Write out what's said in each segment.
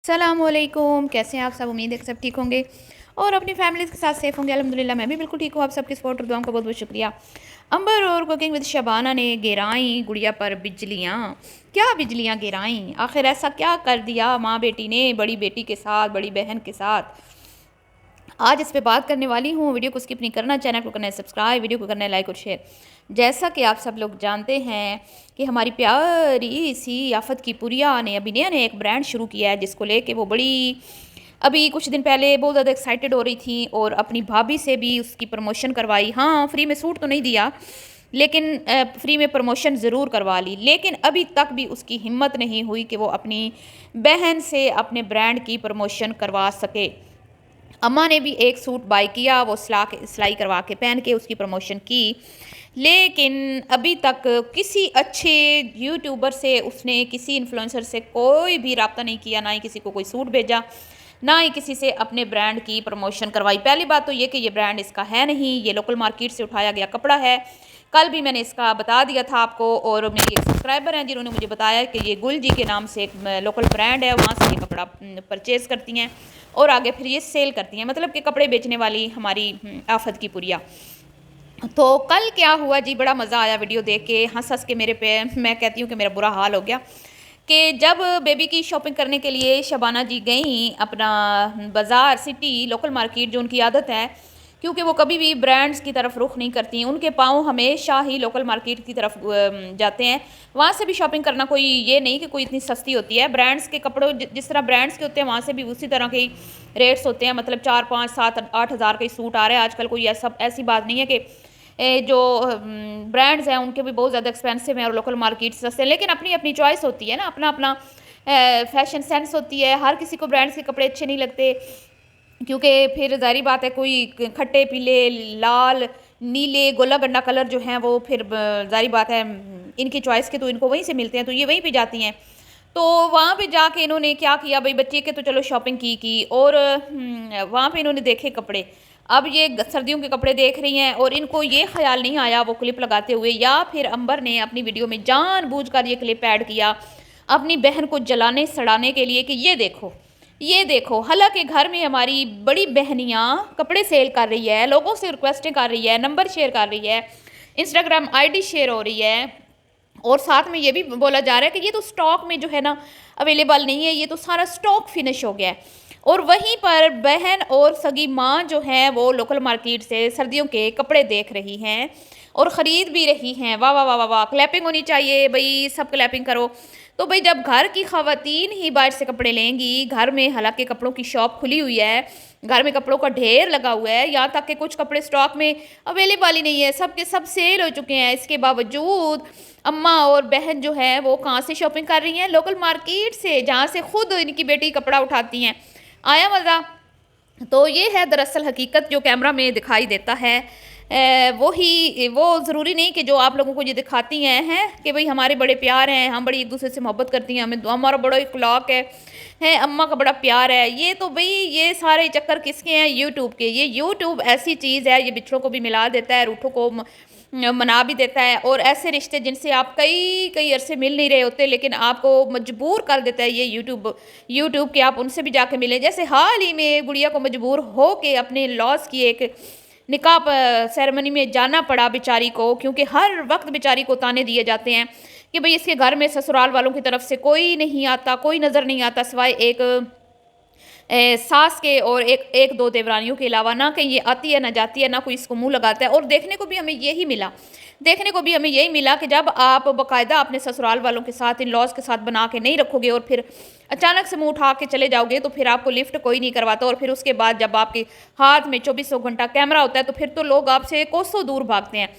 सलामुअलैकुम, कैसे हैं आप सब। उम्मीद है कि सब ठीक होंगे और अपनी फैमिलीज़ के साथ सेफ होंगे। अल्हम्दुलिल्लाह मैं भी बिल्कुल ठीक हूँ। आप सबकी सपोर्ट और दुआओं का बहुत बहुत शुक्रिया। अंबर और कुकिंग विद शबाना ने गिराई गुड़िया पर बिजलियाँ। क्या बिजलियाँ गिराईं, आखिर ऐसा क्या कर दिया माँ बेटी ने बड़ी बेटी के साथ, बड़ी बहन के साथ। आज इस पे बात करने वाली हूँ। वीडियो को स्किप नहीं करना, चैनल को करना है सब्सक्राइब, वीडियो को करना है लाइक और शेयर। जैसा कि आप सब लोग जानते हैं कि हमारी प्यारी सी आफत की पुरिया ने अभी नया एक ब्रांड शुरू किया है, जिसको लेके वो बड़ी अभी कुछ दिन पहले बहुत ज़्यादा एक्साइटेड हो रही थी और अपनी भाभी से भी उसकी प्रमोशन करवाई। हाँ, फ्री में सूट तो नहीं दिया, लेकिन फ्री में प्रमोशन ज़रूर करवा ली। लेकिन अभी तक भी उसकी हिम्मत नहीं हुई कि वो अपनी बहन से अपने ब्रांड की प्रमोशन करवा सके। अम्मा ने भी एक सूट बाय किया, वो सिलाई करवा के पहन के उसकी प्रमोशन की, लेकिन अभी तक किसी अच्छे यूट्यूबर से, उसने किसी इन्फ्लुएंसर से कोई भी रब्ता नहीं किया, ना ही किसी को कोई सूट भेजा, ना ही किसी से अपने ब्रांड की प्रमोशन करवाई। पहली बात तो ये कि ये ब्रांड इसका है नहीं, ये लोकल मार्केट से उठाया गया कपड़ा है। कल भी मैंने इसका बता दिया था आपको, और मेरी एक सब्सक्राइबर हैं जिन्होंने मुझे बताया कि ये गुल जी के नाम से एक लोकल ब्रांड है, वहाँ से ये कपड़ा परचेज़ करती हैं और आगे फिर ये सेल करती हैं, मतलब कि कपड़े बेचने वाली हमारी आफत की पुरिया। तो कल क्या हुआ जी, बड़ा मज़ा आया वीडियो देख के, हंस हंस के मेरे पे मैं कहती हूँ कि मेरा बुरा हाल हो गया कि जब बेबी की शॉपिंग करने के लिए शबाना जी गई अपना बाज़ार सिटी लोकल मार्केट, जो उनकी आदत है, क्योंकि वो कभी भी ब्रांड्स की तरफ रुख नहीं करती, उनके पाँव हमेशा ही लोकल मार्केट की तरफ जाते हैं। वहाँ से भी शॉपिंग करना कोई ये नहीं कि कोई इतनी सस्ती होती है। ब्रांड्स के कपड़ों जिस तरह ब्रांड्स के होते हैं, वहाँ से भी उसी तरह के रेट्स होते हैं, मतलब 4 5 7 8 हज़ार के सूट आ रहे हैं आजकल। कोई ऐसी बात नहीं है कि जो ब्रांड्स हैं उनके भी बहुत ज़्यादा एक्सपेंसिव हैं और लोकल मार्केट सस्ते हैं, लेकिन अपनी अपनी चॉइस होती है ना, अपना अपना फैशन सेंस होती है। हर किसी को ब्रांड्स के कपड़े अच्छे नहीं लगते, क्योंकि फिर ज़ाहिर बात है कोई खट्टे पीले लाल नीले गोला गंडा कलर जो हैं वो फिर ज़ाहिर बात है इनकी चॉइस के तो इनको वहीं से मिलते हैं, तो ये वहीं पे जाती हैं। तो वहाँ पे जाके इन्होंने क्या किया भाई, बच्चे के तो चलो शॉपिंग की और वहाँ पे इन्होंने देखे कपड़े। अब ये सर्दियों के कपड़े देख रही हैं और इनको ये ख्याल नहीं आया वो क्लिप लगाते हुए, या फिर अंबर ने अपनी वीडियो में जानबूझकर ये क्लिप ऐड किया अपनी बहन को जलाने सड़ाने के लिए कि ये देखो। हालांकि घर में हमारी बड़ी बहनियाँ कपड़े सेल कर रही है, लोगों से रिक्वेस्टें कर रही है, नंबर शेयर कर रही है, इंस्टाग्राम आईडी शेयर हो रही है, और साथ में ये भी बोला जा रहा है कि ये तो स्टॉक में जो है ना अवेलेबल नहीं है, ये तो सारा स्टॉक फिनिश हो गया है। और वहीं पर बहन और सगी माँ जो है वो लोकल मार्केट से सर्दियों के कपड़े देख रही हैं और ख़रीद भी रही हैं। वाह वाह वाह वाह वाह, क्लैपिंग होनी चाहिए भाई, सब क्लैपिंग करो। तो भाई जब घर की ख़वातीन ही बाहर से कपड़े लेंगी, घर में हालांकि कपड़ों की शॉप खुली हुई है, घर में कपड़ों का ढेर लगा हुआ है, यहाँ तक कि कुछ कपड़े स्टॉक में अवेलेबल ही नहीं है, सब के सब सेल हो चुके हैं, इसके बावजूद अम्मा और बहन जो है वो कहाँ से शॉपिंग कर रही हैं? लोकल मार्केट से, जहाँ से खुद इनकी बेटी कपड़ा उठाती हैं। आया मज़ा। तो ये है दरअसल हकीकत जो कैमरा में दिखाई देता है। वो ज़रूरी नहीं कि जो आप लोगों को ये दिखाती हैं कि भाई हमारे बड़े प्यार हैं, हम बड़ी एक दूसरे से मोहब्बत करती हैं, हमें हमारा बड़ा इखलाक है अम्मा का बड़ा प्यार है। ये तो भाई ये सारे चक्कर किसके हैं? यूट्यूब के। ये यूट्यूब ऐसी चीज़ है, ये बिछड़ों को भी मिला देता है, रूठों को मना भी देता है, और ऐसे रिश्ते जिनसे आप कई कई अरसे मिल नहीं रहे होते लेकिन आपको मजबूर कर देता है ये यूट्यूब के, आप उनसे भी जाके मिलें। जैसे हाल ही में गुड़िया को मजबूर हो के अपने लॉस की एक निकाह सेरेमनी में जाना पड़ा बेचारी को, क्योंकि हर वक्त बेचारी को ताने दिए जाते हैं कि भाई इसके घर में ससुराल वालों की तरफ से कोई नहीं आता, कोई नज़र नहीं आता सिवाय एक सास के और एक दो देवरानियों के अलावा। ना कहीं ये आती है ना जाती है, ना कोई इसको मुंह लगाता है। और देखने को भी हमें यही मिला कि जब आप बाकायदा अपने ससुराल वालों के साथ, इन लॉज के साथ बना के नहीं रखोगे और फिर अचानक से मुंह उठा के चले जाओगे, तो फिर आपको लिफ्ट कोई नहीं करवाता, और फिर उसके बाद जब आपके हाथ में 2400 घंटा कैमरा होता है तो फिर तो लोग आपसे कोसों दूर भागते हैं।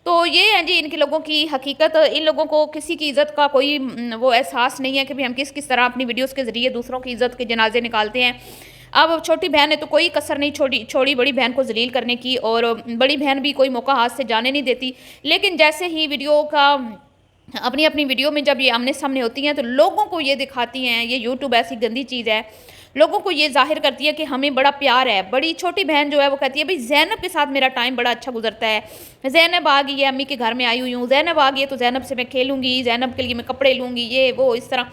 तो ये है जी इनके लोगों की हकीकत। इन लोगों को किसी की इज़्ज़त का कोई वो एहसास नहीं है कि भाई हम किस किस तरह अपनी वीडियोस के ज़रिए दूसरों की इज़्ज़त के जनाजे निकालते हैं। अब छोटी बहन ने तो कोई कसर नहीं छोड़ी बड़ी बहन को जलील करने की, और बड़ी बहन भी कोई मौका हाथ से जाने नहीं देती। लेकिन जैसे ही वीडियो का अपनी अपनी वीडियो में जब ये आमने सामने होती हैं तो लोगों को ये दिखाती हैं, ये यूट्यूब ऐसी गंदी चीज़ है, लोगों को ये जाहिर करती है कि हमें बड़ा प्यार है। बड़ी छोटी बहन जो है वो कहती है भाई जैनब के साथ मेरा टाइम बड़ा अच्छा गुजरता है, जैनब आ गई है, अम्मी के घर में आई हुई हूँ, जैनब आ गई है तो जैनब से मैं खेलूँगी, जैनब के लिए मैं कपड़े लूँगी, ये वो इस तरह।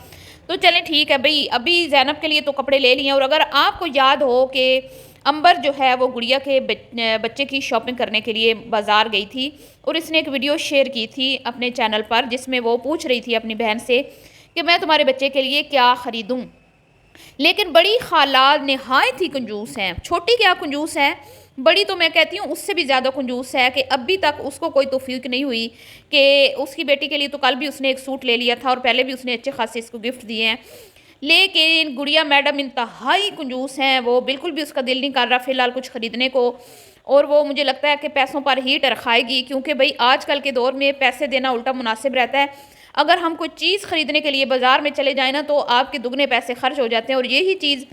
तो चलें ठीक है भाई, अभी ज़ैनब के लिए तो कपड़े ले लिए। और अगर आपको याद हो कि अंबर जो है वो गुड़िया के बच्चे की शॉपिंग करने के लिए बाज़ार गई थी और इसने एक वीडियो शेयर की थी अपने चैनल पर, जिसमें वो पूछ रही थी अपनी बहन से कि मैं तुम्हारे बच्चे के लिए क्या ख़रीदूँ। लेकिन बड़ी खाला नहायत ही कंजूस हैं, छोटी क्या कंजूस है, बड़ी तो मैं कहती हूँ उससे भी ज़्यादा कंजूस है कि अभी तक उसको कोई तौफीक नहीं हुई कि उसकी बेटी के लिए तो कल भी उसने एक सूट ले लिया था और पहले भी उसने अच्छे खासे इसको गिफ्ट दिए हैं। लेकिन गुड़िया मैडम इंतहाई कंजूस हैं, वो बिल्कुल भी उसका दिल नहीं कर रहा फ़िलहाल कुछ ख़रीदने को। और वो मुझे लगता है कि पैसों पर ही टरखाएगी, क्योंकि भाई आजकल के दौर में पैसे देना उल्टा मुनासिब रहता है। अगर हम कोई चीज़ ख़रीदने के लिए बाज़ार में चले जाएँ ना तो आपके दुगने पैसे खर्च हो जाते हैं। और यही चीज़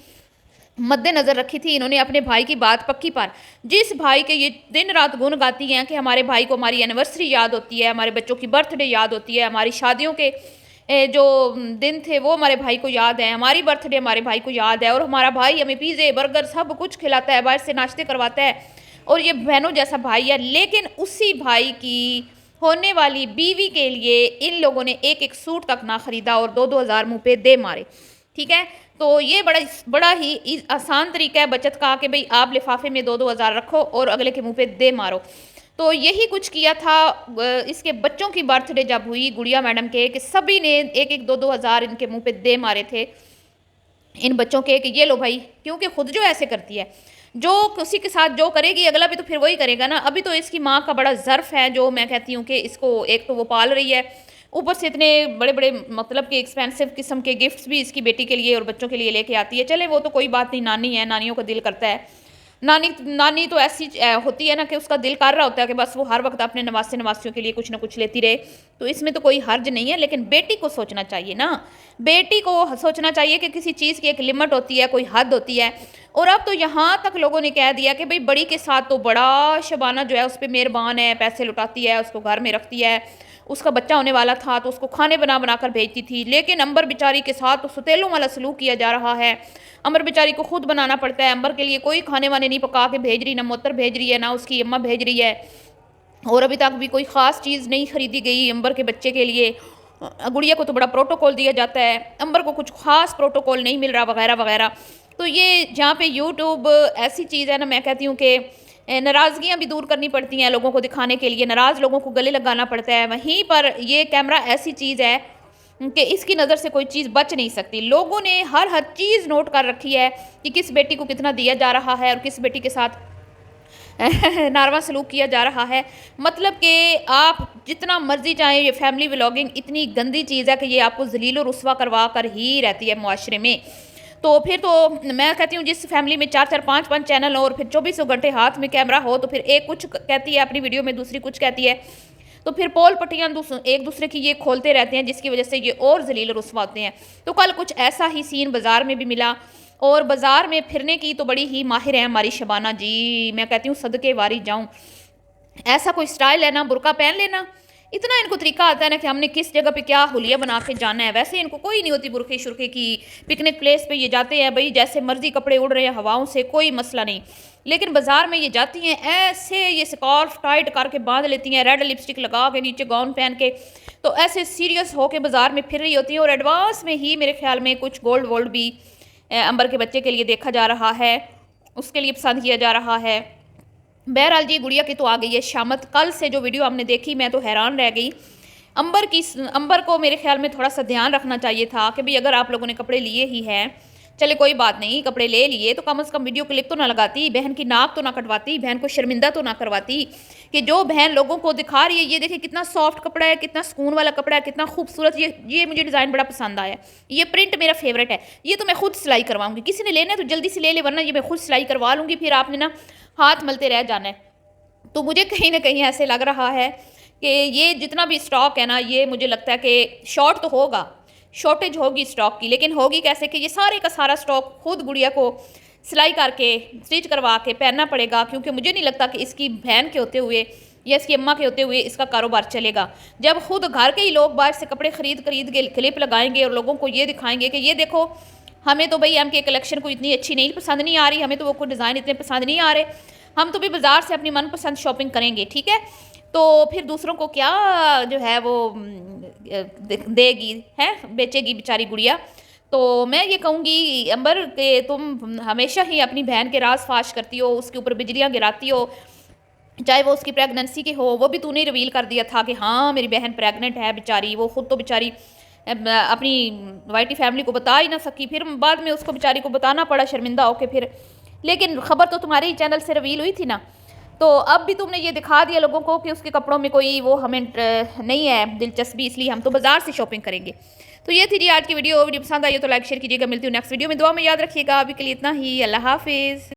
मद्देनज़र रखी थी इन्होंने अपने भाई की बात पक्की पर, जिस भाई के ये दिन रात गुण गाती हैं कि हमारे भाई को हमारी एनिवर्सरी याद होती है, हमारे बच्चों की बर्थडे याद होती है, हमारी शादियों के जो दिन थे वो हमारे भाई को याद है, हमारी बर्थडे हमारे भाई को याद है, और हमारा भाई हमें पिज़्ज़े बर्गर सब कुछ खिलाता है, बाहर से नाश्ते करवाता है, और ये बहनों जैसा भाई है। लेकिन उसी भाई की होने वाली बीवी के लिए इन लोगों ने एक एक सूट तक ना खरीदा और 2-2 हज़ार मुँह पे दे मारे। ठीक है, तो ये बड़ा ही आसान तरीका है बचत का कि भाई आप लिफाफे में 2-2 हज़ार रखो और अगले के मुंह पे दे मारो। तो यही कुछ किया था इसके बच्चों की बर्थडे जब हुई गुड़िया मैडम के, कि सभी ने एक एक 2-2 हज़ार इनके मुंह पे दे मारे थे इन बच्चों के, कि ये लो भाई, क्योंकि खुद जो ऐसे करती है, जो किसी के साथ जो करेगी अगला भी तो फिर वही करेगा ना। अभी तो इसकी माँ का बड़ा ज़र्फ है, जो मैं कहती हूँ कि इसको एक तो वो पाल रही है, ऊपर से इतने बड़े बड़े मतलब कि एक्सपेंसिव किस्म के गिफ्ट्स भी इसकी बेटी के लिए और बच्चों के लिए लेके आती है। चले वो तो कोई बात नहीं, नानी है, नानियों का दिल करता है। नानी नानी तो ऐसी होती है ना कि उसका दिल कर रहा होता है कि बस वो हर वक्त अपने नवासे नवासियों के लिए कुछ ना कुछ लेती रहे, तो इसमें तो कोई हर्ज नहीं है। लेकिन बेटी को सोचना चाहिए ना, बेटी को सोचना चाहिए कि किसी चीज़ की एक लिमिट होती है, कोई हद होती है। और अब तो यहाँ तक लोगों ने कह दिया कि भाई बड़ी के साथ तो बड़ा शबाना जो है उस पर मेहरबान है, पैसे लुटाती है, उसको घर में रखती है, उसका बच्चा होने वाला था तो उसको खाने बना बना कर भेजती थी। लेकिन अंबर बेचारी के साथ तो सतेलों वाला सलूक किया जा रहा है। अंबर बेचारी को खुद बनाना पड़ता है, अंबर के लिए कोई खाने वाने नहीं पका के भेज रही, ना मोतर भेज रही है, ना उसकी अम्मा भेज रही है, और अभी तक भी कोई ख़ास चीज़ नहीं खरीदी गई अंबर के बच्चे के लिए। गुड़िया को तो बड़ा प्रोटोकॉल दिया जाता है, अंबर को कुछ ख़ास प्रोटोकॉल नहीं मिल रहा, वगैरह वगैरह। तो ये जहाँ पे यूट्यूब ऐसी चीज़ है ना, मैं कहती हूँ कि नाराज़गियाँ भी दूर करनी पड़ती हैं, लोगों को दिखाने के लिए नाराज़ लोगों को गले लगाना पड़ता है। वहीं पर ये कैमरा ऐसी चीज़ है कि इसकी नज़र से कोई चीज़ बच नहीं सकती। लोगों ने हर चीज़ नोट कर रखी है कि किस बेटी को कितना दिया जा रहा है और किस बेटी के साथ नारवा सलूक किया जा रहा है। मतलब कि आप जितना मर्जी चाहें, ये फैमिली व्लॉगिंग इतनी गंदी चीज़ है कि ये आपको ज़लील और रुस्वा करवा कर ही रहती है मुआशरे में। तो फिर तो मैं कहती हूँ जिस फैमिली में 4-4 5-5 चैनल हो और फिर 24 घंटे हाथ में कैमरा हो, तो फिर एक कुछ कहती है अपनी वीडियो में, दूसरी कुछ कहती है, तो फिर पोल पट्टियाँ एक दूसरे की ये खोलते रहते हैं, जिसकी वजह से ये और जलील रुस्वा होते हैं। तो कल कुछ ऐसा ही सीन बाज़ार में भी मिला, और बाज़ार में फिरने की तो बड़ी ही माहिर है हमारी शबाना जी, मैं कहती हूँ सदके वारी जाऊँ। ऐसा कोई स्टाइल है ना, बुरका पहन लेना, इतना इनको तरीका आता है ना कि हमने किस जगह पे क्या हुलिया बना के जाना है। वैसे इनको कोई नहीं होती बुरखे शुरखे की, पिकनिक प्लेस पे ये जाते हैं भाई, जैसे मर्जी कपड़े उड़ रहे हैं हवाओं से, कोई मसला नहीं। लेकिन बाजार में ये जाती हैं ऐसे, ये स्कार्फ टाइट करके बांध लेती हैं, रेड लिपस्टिक लगा के, नीचे गाउन पहन के, तो ऐसे सीरियस होके बाजार में फिर रही होती हैं। और एडवांस में ही मेरे ख्याल में कुछ गोल्ड वोल्ड भी अंबर के बच्चे के लिए देखा जा रहा है, उसके लिए पसंद किया जा रहा है। बहरहाल जी, गुड़िया की तो आ गई है शामत। कल से जो वीडियो हमने देखी मैं तो हैरान रह गई। अंबर को मेरे ख्याल में थोड़ा सा ध्यान रखना चाहिए था कि भाई अगर आप लोगों ने कपड़े लिए ही हैं, चले कोई बात नहीं, कपड़े ले लिए तो कम से कम वीडियो क्लिप तो ना लगाती, बहन की नाक तो ना कटवाती, बहन को शर्मिंदा तो ना करवाती, कि जो बहन लोगों को दिखा रही है ये देखिए कितना सॉफ्ट कपड़ा है, कितना सुकून वाला कपड़ा है, कितना खूबसूरत। ये मुझे डिज़ाइन बड़ा पसंद आया, ये प्रिंट मेरा फेवरेट है, ये तो मैं खुद सिलाई करवाऊंगी। किसी ने लेना है तो जल्दी से ले ले, वरना ये मैं खुद सिलाई करवा लूँगी, फिर आपने ना हाथ मलते रह जाना है। तो मुझे कहीं ना कहीं ऐसे लग रहा है कि ये जितना भी स्टॉक है ना, ये मुझे लगता है कि शॉर्ट तो होगा, शॉर्टेज होगी स्टॉक की, लेकिन होगी कैसे कि ये सारे का सारा स्टॉक खुद गुड़िया को सिलाई करके स्टिच करवा के पहनना पड़ेगा, क्योंकि मुझे नहीं लगता कि इसकी बहन के होते हुए या इसकी अम्मा के होते हुए इसका कारोबार चलेगा। जब खुद घर के ही लोग बाहर से कपड़े खरीद के क्लिप लगाएंगे और लोगों को ये दिखाएंगे कि ये देखो, हमें तो भाई के कलेक्शन को इतनी अच्छी नहीं पसंद नहीं आ रही, हमें तो वो कोई डिज़ाइन इतने पसंद नहीं आ रहे, हम तो भी बाज़ार से अपनी मनपसंद शॉपिंग करेंगे, ठीक है। तो फिर दूसरों को क्या जो है वो देगी है, बेचेगी बेचारी गुड़िया। तो मैं ये कहूँगी अंबर कि तुम हमेशा ही अपनी बहन के राज़ फ़ाश करती हो, उसके ऊपर बिजलियाँ गिराती हो, चाहे वो उसकी प्रेगनेंसी की हो, वो भी तूने रिवील कर दिया था कि हाँ, मेरी बहन प्रेग्नेंट है बेचारी, वो खुद तो बेचारी अपनी वाइटी फैमिली को बता ही ना सकी, फिर बाद में उसको बेचारी को बताना पड़ा शर्मिंदा होके फिर। लेकिन खबर तो तुम्हारे ही चैनल से रिवील हुई थी ना, तो अब भी तुमने ये दिखा दिया लोगों को कि उसके कपड़ों में कोई वो हमें नहीं है दिलचस्पी, इसलिए हम तो बाजार से शॉपिंग करेंगे। तो ये थी जी आज की वीडियो पसंद आई हो तो लाइक शेयर कीजिएगा। मिलती हूँ नेक्स्ट वीडियो में, दुआ में याद रखिएगा। अभी के लिए इतना ही, अल्लाह हाफिज़।